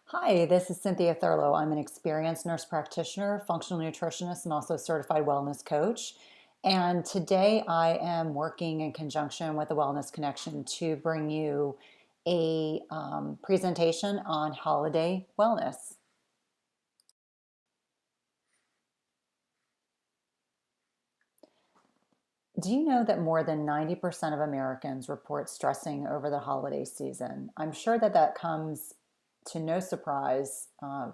Hi, this is Cynthia Thurlow. I'm an experienced nurse practitioner, functional nutritionist, and also certified wellness coach. And today I am working in conjunction with the Wellness Connection to bring you a presentation on holiday wellness. Do you know that more than 90% of Americans report stressing over the holiday season? I'm sure that that comes to no surprise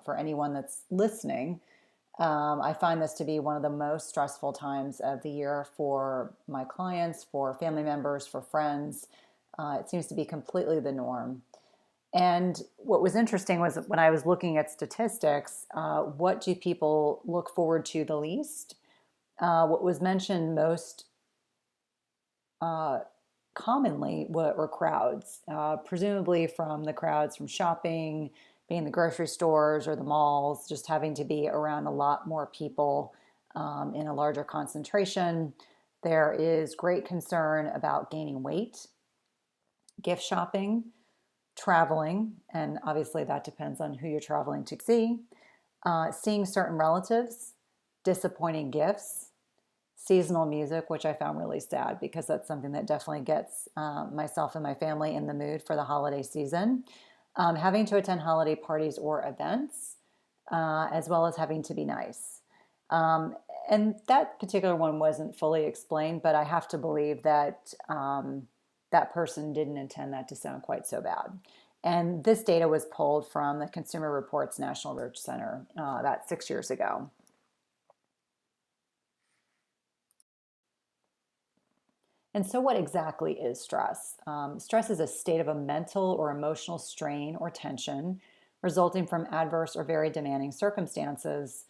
for anyone that's listening. I find this to be one of the most stressful times of the year for my clients, for family members, for friends. It seems to be completely the norm. And what was interesting was when I was looking at statistics, what do people look forward to the least? What was mentioned most uh, commonly were crowds, presumably from the crowds from shopping, being in the grocery stores or the malls, just having to be around a lot more people in a larger concentration. There is great concern about gaining weight, gift shopping, traveling, and obviously that depends on who you're traveling to see, seeing certain relatives, disappointing gifts, seasonal music, which I found really sad because that's something that definitely gets myself and my family in the mood for the holiday season. Having to attend holiday parties or events, as well as having to be nice. Um, and that particular one wasn't fully explained, but I have to believe that that person didn't intend that to sound quite so bad. And this data was pulled from the Consumer Reports National Research Center about 6 years ago. And so, what exactly is stress? Stress is a state of a mental or emotional strain or tension resulting from adverse or very demanding circumstances.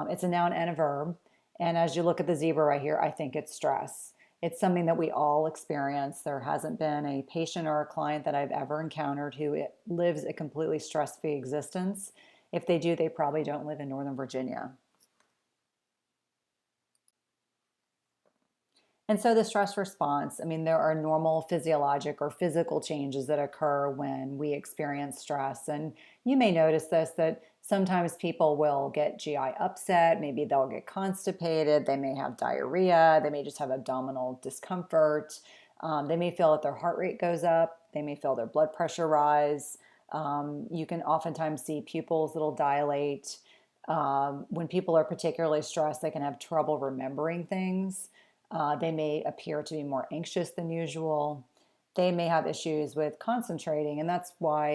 It's a noun and a verb. And as you look at the zebra right here, I think it's stress. It's something that we all experience. There hasn't been a patient or a client that I've ever encountered who lives a completely stress free existence. If they do, they probably don't live in Northern Virginia. And so the stress response, I mean, there are normal physiologic or physical changes that occur when we experience stress. And you may notice this that sometimes people will get GI upset, maybe they'll get constipated, they may have diarrhea, they may just have abdominal discomfort, they may feel that their heart rate goes up, they may feel their blood pressure rise. You can oftentimes see pupils that'll dilate. When people are particularly stressed, they can have trouble remembering things. They may appear to be more anxious than usual. They may have issues with concentrating, and that's why,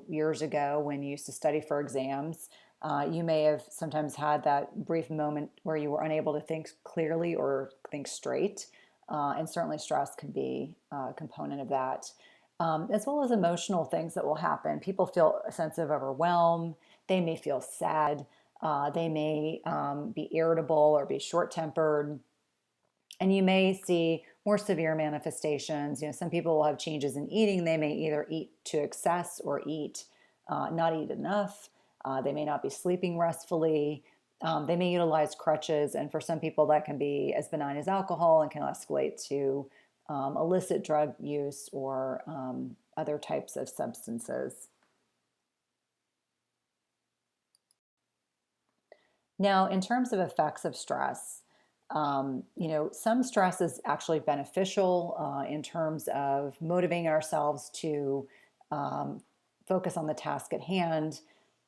years ago when you used to study for exams, you may have sometimes had that brief moment where you were unable to think clearly or think straight. And certainly stress can be a component of that, as well as emotional things that will happen. People feel a sense of overwhelm. They may feel sad. They may be irritable or be short tempered, and you may see more severe manifestations. Some people will have changes in eating. They may either eat to excess or not eat enough. They may not be sleeping restfully. They may utilize crutches, and for some people that can be as benign as alcohol and can escalate to illicit drug use or other types of substances. Now, in terms of effects of stress, some stress is actually beneficial in terms of motivating ourselves to um, focus on the task at hand.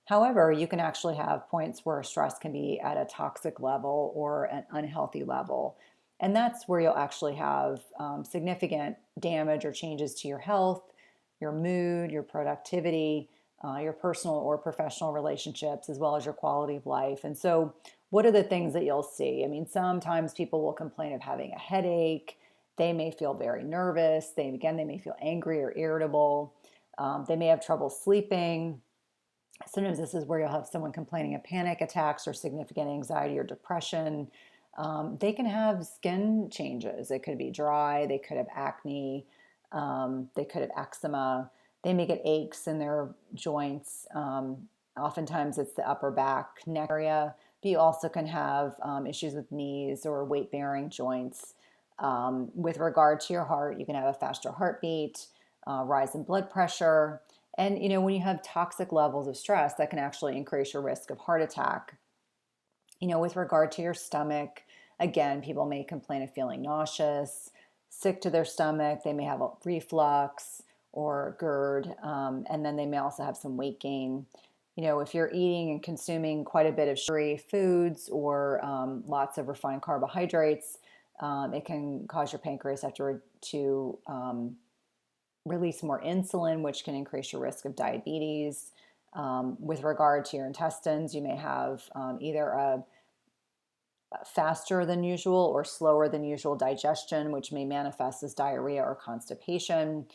However, you can actually have points where stress can be at a toxic level or an unhealthy level. And that's where you'll actually have significant damage or changes to your health, your mood, your productivity, your personal or professional relationships, as well as your quality of life. And so, what are the things that you'll see? I mean, sometimes people will complain of having a headache. They may feel very nervous. They may feel angry or irritable. They may have trouble sleeping. Sometimes this is where you'll have someone complaining of panic attacks or significant anxiety or depression. They can have skin changes. It could be dry. They could have acne. They could have eczema. They may get aches in their joints. Oftentimes it's the upper back, neck area. But you also can have issues with knees or weight bearing joints. With regard to your heart, you can have a faster heartbeat, rise in blood pressure. And, when you have toxic levels of stress, that can actually increase your risk of heart attack. With regard to your stomach, again, people may complain of feeling nauseous, sick to their stomach. They may have a reflux or GERD, and then they may also have some weight gain. If you're eating and consuming quite a bit of sugary foods or lots of refined carbohydrates, it can cause your pancreas to release more insulin, which can increase your risk of diabetes. With regard to your intestines, you may have either a faster than usual or slower than usual digestion, which may manifest as diarrhea or constipation.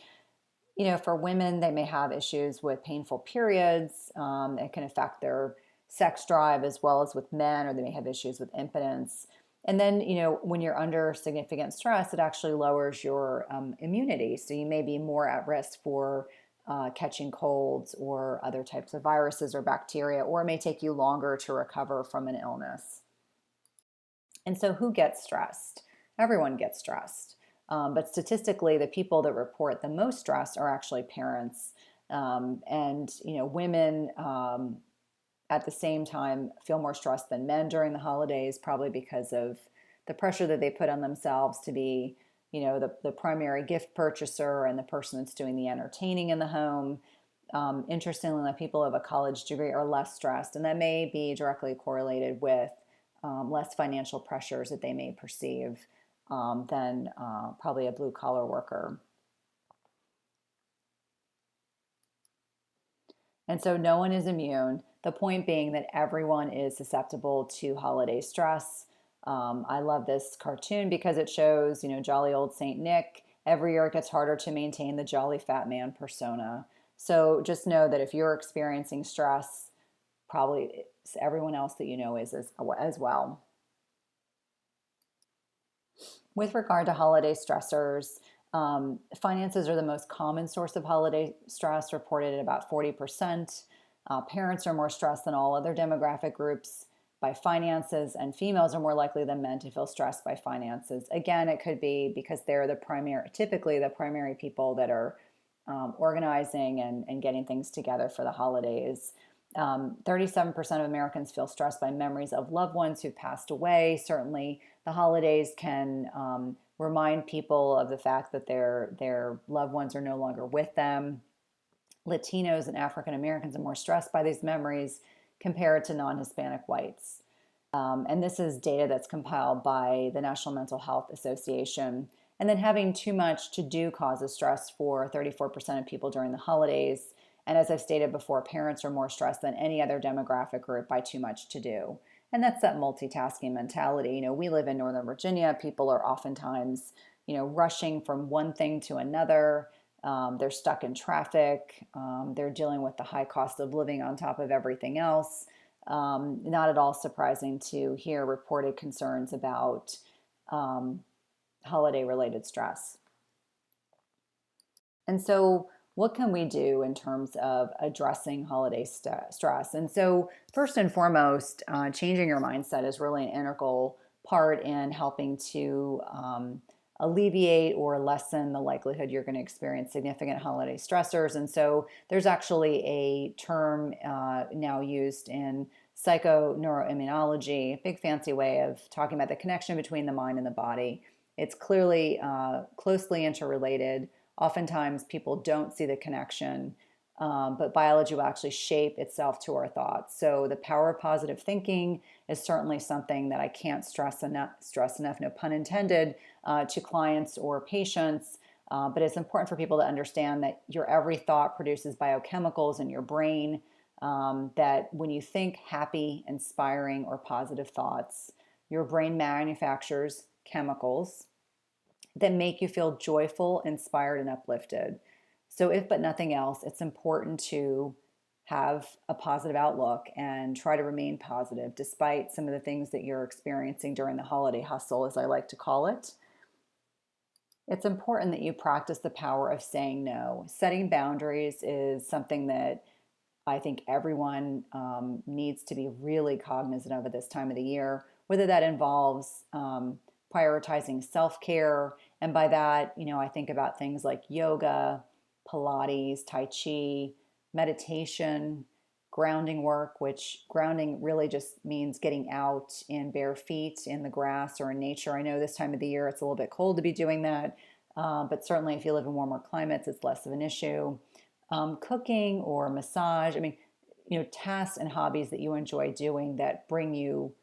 For women, they may have issues with painful periods. It can affect their sex drive as well as with men, or they may have issues with impotence. And then, when you're under significant stress, it actually lowers your immunity. So you may be more at risk for catching colds or other types of viruses or bacteria, or it may take you longer to recover from an illness. And so, who gets stressed? Everyone gets stressed. But statistically, the people that report the most stress are actually parents. And, women at the same time feel more stressed than men during the holidays, probably because of the pressure that they put on themselves to be, the primary gift purchaser and the person that's doing the entertaining in the home. Interestingly, the people of a college degree are less stressed, and that may be directly correlated with less financial pressures that they may perceive than probably a blue collar worker. And so no one is immune. The point being that everyone is susceptible to holiday stress. I love this cartoon because it shows, jolly old Saint Nick. Every year it gets harder to maintain the jolly fat man persona. So just know that if you're experiencing stress, probably everyone else that you know is as well. With regard to holiday stressors, finances are the most common source of holiday stress, reported at about 40%. Parents are more stressed than all other demographic groups by finances, and females are more likely than men to feel stressed by finances. Again, it could be because they're typically the primary people that are organizing and getting things together for the holidays. 37% of Americans feel stressed by memories of loved ones who passed away. Certainly, the holidays can remind people of the fact that their loved ones are no longer with them. Latinos and African Americans are more stressed by these memories compared to non-Hispanic whites. And this is data that's compiled by the National Mental Health Association. And then having too much to do causes stress for 34% of people during the holidays. And as I've stated before, parents are more stressed than any other demographic group by too much to do. And that's that multitasking mentality. We live in Northern Virginia. People are oftentimes, rushing from one thing to another. They're stuck in traffic. They're dealing with the high cost of living on top of everything else. Not at all surprising to hear reported concerns about holiday-related stress. And so what can we do in terms of addressing holiday stress? And so first and foremost, changing your mindset is really an integral part in helping to alleviate or lessen the likelihood you're going to experience significant holiday stressors. And so there's actually a term now used in psychoneuroimmunology, a big fancy way of talking about the connection between the mind and the body. It's clearly closely interrelated. Oftentimes people don't see the connection, but biology will actually shape itself to our thoughts. So the power of positive thinking is certainly something that I can't stress enough, no pun intended, to clients or patients. But it's important for people to understand that your every thought produces biochemicals in your brain, that when you think happy, inspiring, or positive thoughts, your brain manufactures chemicals that make you feel joyful, inspired, and uplifted. So if but nothing else, it's important to have a positive outlook and try to remain positive despite some of the things that you're experiencing during the holiday hustle, as I like to call it. It's important that you practice the power of saying no. Setting boundaries is something that I think everyone needs to be really cognizant of at this time of the year, whether that involves prioritizing self-care. And by that, I think about things like yoga, Pilates, Tai Chi, meditation, grounding work, which grounding really just means getting out in bare feet in the grass or in nature. I know this time of the year it's a little bit cold to be doing that, but certainly if you live in warmer climates, it's less of an issue. Cooking or massage, I mean, tasks and hobbies that you enjoy doing that bring you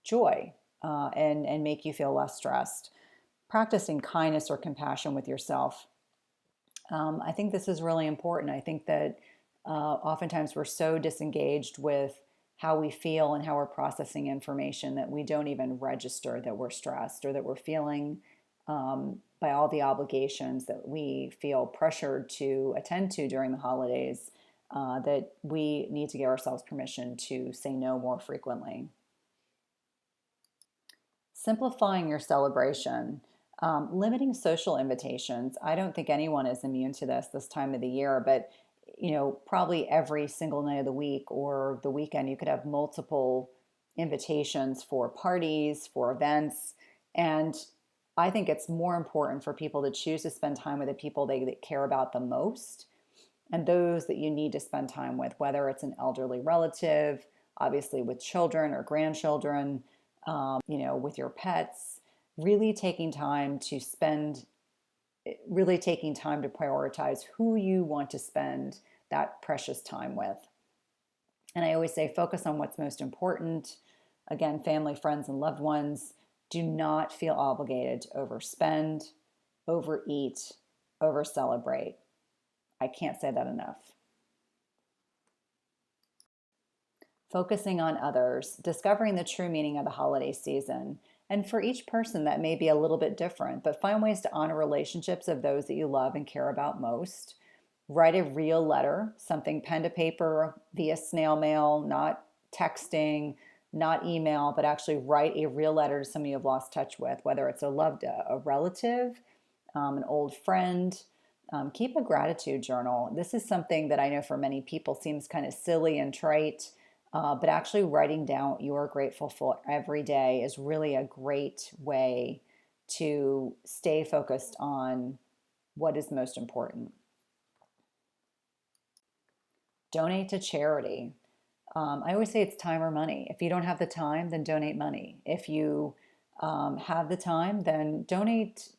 joy and make you feel less stressed. Practicing kindness or compassion with yourself. I think this is really important. I think that oftentimes we're so disengaged with how we feel and how we're processing information that we don't even register that we're stressed or that we're feeling by all the obligations that we feel pressured to attend to during the holidays, that we need to give ourselves permission to say no more frequently. Simplifying your celebration. Limiting social invitations. I don't think anyone is immune to this time of the year, but probably every single night of the week or the weekend, you could have multiple invitations for parties, for events. And I think it's more important for people to choose to spend time with the people they care about the most and those that you need to spend time with, whether it's an elderly relative, obviously with children or grandchildren, with your pets, really taking time to spend, really taking time to prioritize who you want to spend that precious time with. And I always say focus on what's most important. Again, family, friends, and loved ones. Do not feel obligated to overspend, overeat, over celebrate. I can't say that enough. Focusing on others, discovering the true meaning of the holiday season. And for each person, that may be a little bit different, but find ways to honor relationships of those that you love and care about most. Write a real letter, something pen to paper via snail mail, not texting, not email, but actually write a real letter to somebody you've lost touch with, whether it's a relative, an old friend. Keep a gratitude journal. This is something that I know for many people seems kind of silly and trite, but actually writing down what you're grateful for every day is really a great way to stay focused on what is most important. Donate to charity. I always say it's time or money. If you don't have the time, then donate money. If you have the time, then donate,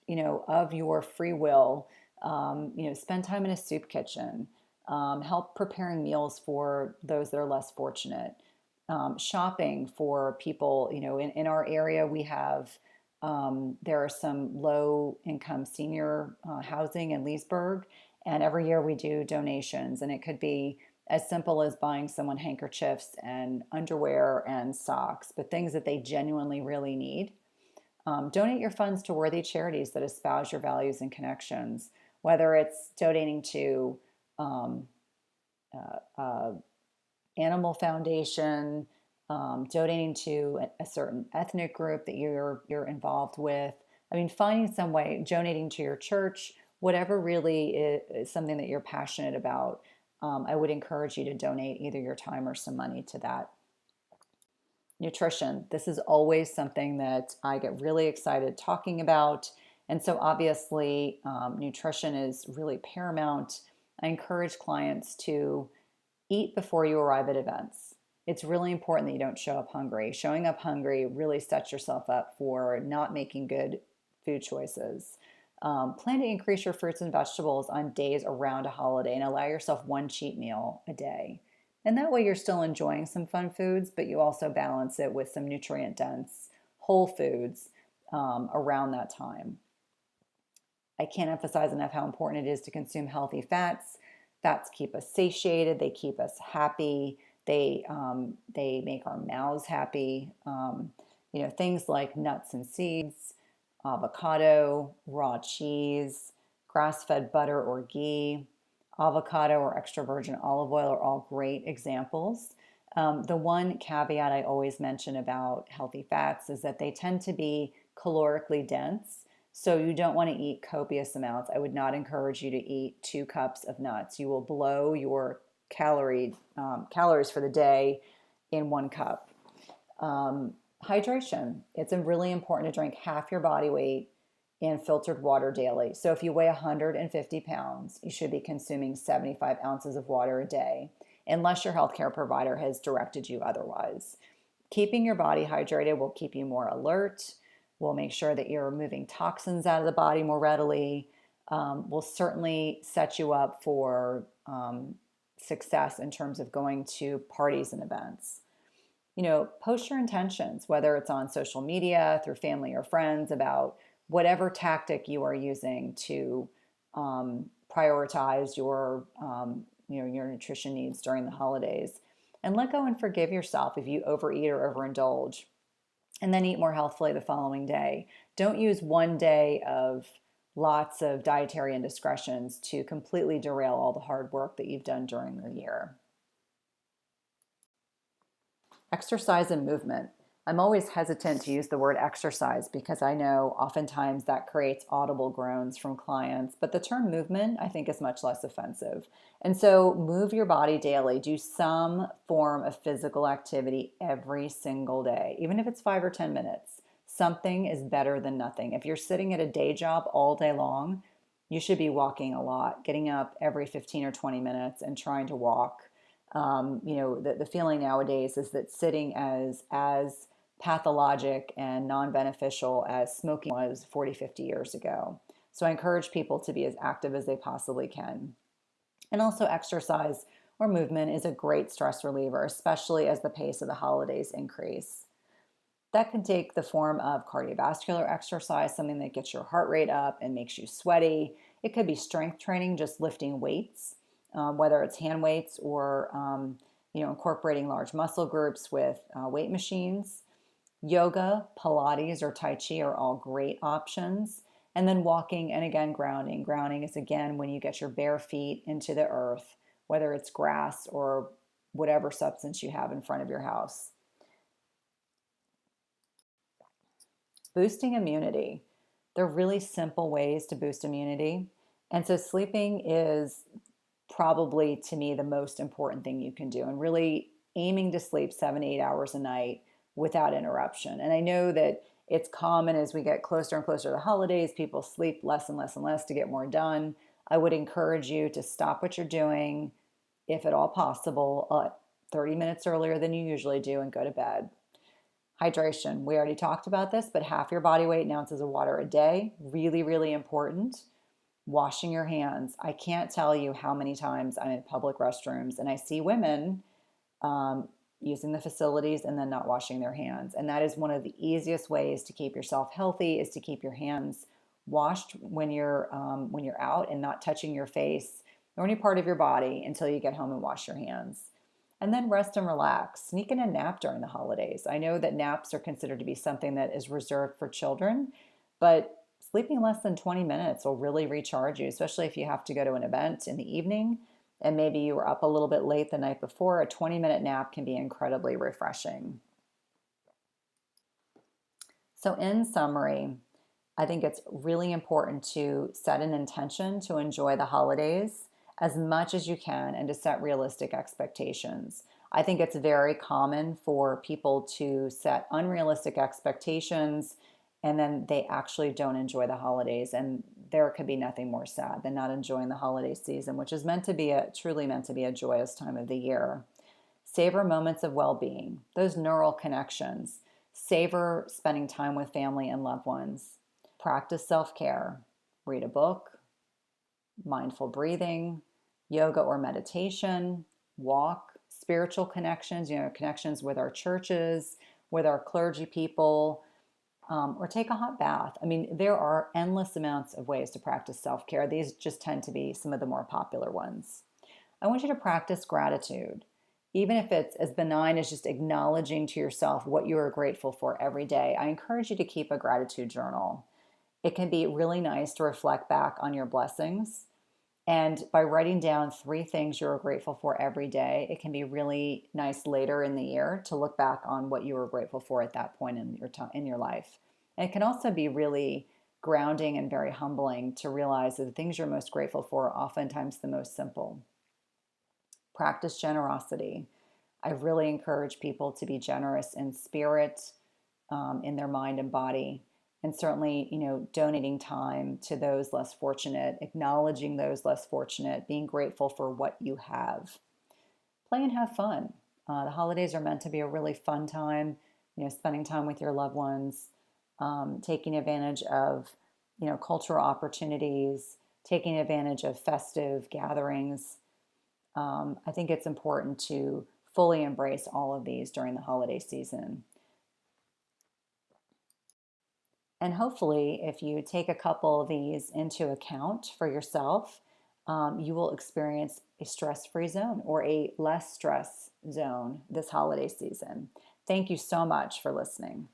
of your free will. Spend time in a soup kitchen. Help preparing meals for those that are less fortunate. Shopping for people, in our area, we have, there are some low income senior housing in Leesburg, and every year we do donations, and it could be as simple as buying someone handkerchiefs and underwear and socks, but things that they genuinely really need. Donate your funds to worthy charities that espouse your values and connections, whether it's donating to um, animal foundation, donating to a certain ethnic group that you're involved with. I mean, finding some way, donating to your church, whatever really is something that you're passionate about. I would encourage you to donate either your time or some money to that. Nutrition. This is always something that I get really excited talking about. And so obviously, nutrition is really paramount. I encourage clients to eat before you arrive at events. It's really important that you don't show up hungry. Showing up hungry really sets yourself up for not making good food choices. Plan to increase your fruits and vegetables on days around a holiday and allow yourself one cheat meal a day. And that way you're still enjoying some fun foods, but you also balance it with some nutrient dense whole foods around that time. I can't emphasize enough how important it is to consume healthy fats. Fats keep us satiated, they keep us happy, they make our mouths happy. Things like nuts and seeds, avocado, raw cheese, grass-fed butter or ghee, avocado or extra virgin olive oil are all great examples. The one caveat I always mention about healthy fats is that they tend to be calorically dense. So you don't want to eat copious amounts. I would not encourage you to eat 2 cups of nuts. You will blow your calories for the day in 1 cup. Hydration. It's really important to drink half your body weight and filtered water daily. So if you weigh 150 pounds, you should be consuming 75 ounces of water a day, unless your healthcare provider has directed you otherwise. Keeping your body hydrated will keep you more alert, will make sure that you're moving toxins out of the body more readily, will certainly set you up for success in terms of going to parties and events. Post your intentions, whether it's on social media, through family or friends, about whatever tactic you are using to prioritize your nutrition needs during the holidays. And let go and forgive yourself if you overeat or overindulge, and then eat more healthfully the following day. Don't use one day of lots of dietary indiscretions to completely derail all the hard work that you've done during the year. Exercise and movement. I'm always hesitant to use the word exercise because I know oftentimes that creates audible groans from clients, but the term movement I think is much less offensive. And so move your body daily. Do some form of physical activity every single day, even if it's 5 or 10 minutes. Something is better than nothing. If you're sitting at a day job all day long, you should be walking a lot, getting up every 15 or 20 minutes and trying to walk. The feeling nowadays is that sitting as pathologic and non-beneficial as smoking was 40, 50 years ago. So I encourage people to be as active as they possibly can. And also exercise or movement is a great stress reliever, especially as the pace of the holidays increase. That can take the form of cardiovascular exercise, something that gets your heart rate up and makes you sweaty. It could be strength training, just lifting weights, whether it's hand weights or incorporating large muscle groups with weight machines. Yoga, Pilates, or Tai Chi are all great options. And then walking and again grounding. Grounding is again when you get your bare feet into the earth, whether it's grass or whatever substance you have in front of your house. Boosting immunity. They're really simple ways to boost immunity. And so sleeping is probably, to me, the most important thing you can do, and really aiming to sleep 7 to 8 hours a night without interruption. And I know that it's common as we get closer and closer to the holidays, people sleep less and less and less to get more done. I would encourage you to stop what you're doing, if at all possible, 30 minutes earlier than you usually do, and go to bed. Hydration. We already talked about this, but half your body weight in ounces of water a day, really, really important. Washing your hands. I can't tell you how many times I'm in public restrooms and I see women using the facilities and then not washing their hands. And that is one of the easiest ways to keep yourself healthy, is to keep your hands washed when you're out, and not touching your face or any part of your body until you get home and wash your hands. And then rest and relax. Sneak in a nap during the holidays. I know that naps are considered to be something that is reserved for children, but sleeping less than 20 minutes will really recharge you, especially if you have to go to an event in the evening and maybe you were up a little bit late the night before. A 20-minute nap can be incredibly refreshing. So in summary, I think it's really important to set an intention to enjoy the holidays as much as you can and to set realistic expectations. I think it's very common for people to set unrealistic expectations and then they actually don't enjoy the holidays. And there could be nothing more sad than not enjoying the holiday season, which is truly meant to be a joyous time of the year. Savor moments of well-being, those neural connections. Savor spending time with family and loved ones. Practice self-care. Read a book, mindful breathing, yoga or meditation, walk, spiritual connections, connections with our churches, with our clergy people, or take a hot bath. I mean, there are endless amounts of ways to practice self-care. These just tend to be some of the more popular ones. I want you to practice gratitude, even if it's as benign as just acknowledging to yourself what you are grateful for every day. I encourage you to keep a gratitude journal. It can be really nice to reflect back on your blessings. And by writing down 3 things you're grateful for every day, it can be really nice later in the year to look back on what you were grateful for at that point in your life. And it can also be really grounding and very humbling to realize that the things you're most grateful for are oftentimes the most simple. Practice generosity. I really encourage people to be generous in spirit, in their mind and body. and certainly, donating time to those less fortunate, acknowledging those less fortunate, being grateful for what you have. Play and have fun. The holidays are meant to be a really fun time, spending time with your loved ones, taking advantage of, cultural opportunities, taking advantage of festive gatherings. I think it's important to fully embrace all of these during the holiday season. And hopefully, if you take a couple of these into account for yourself, you will experience a stress free zone or a less stress zone this holiday season. Thank you so much for listening.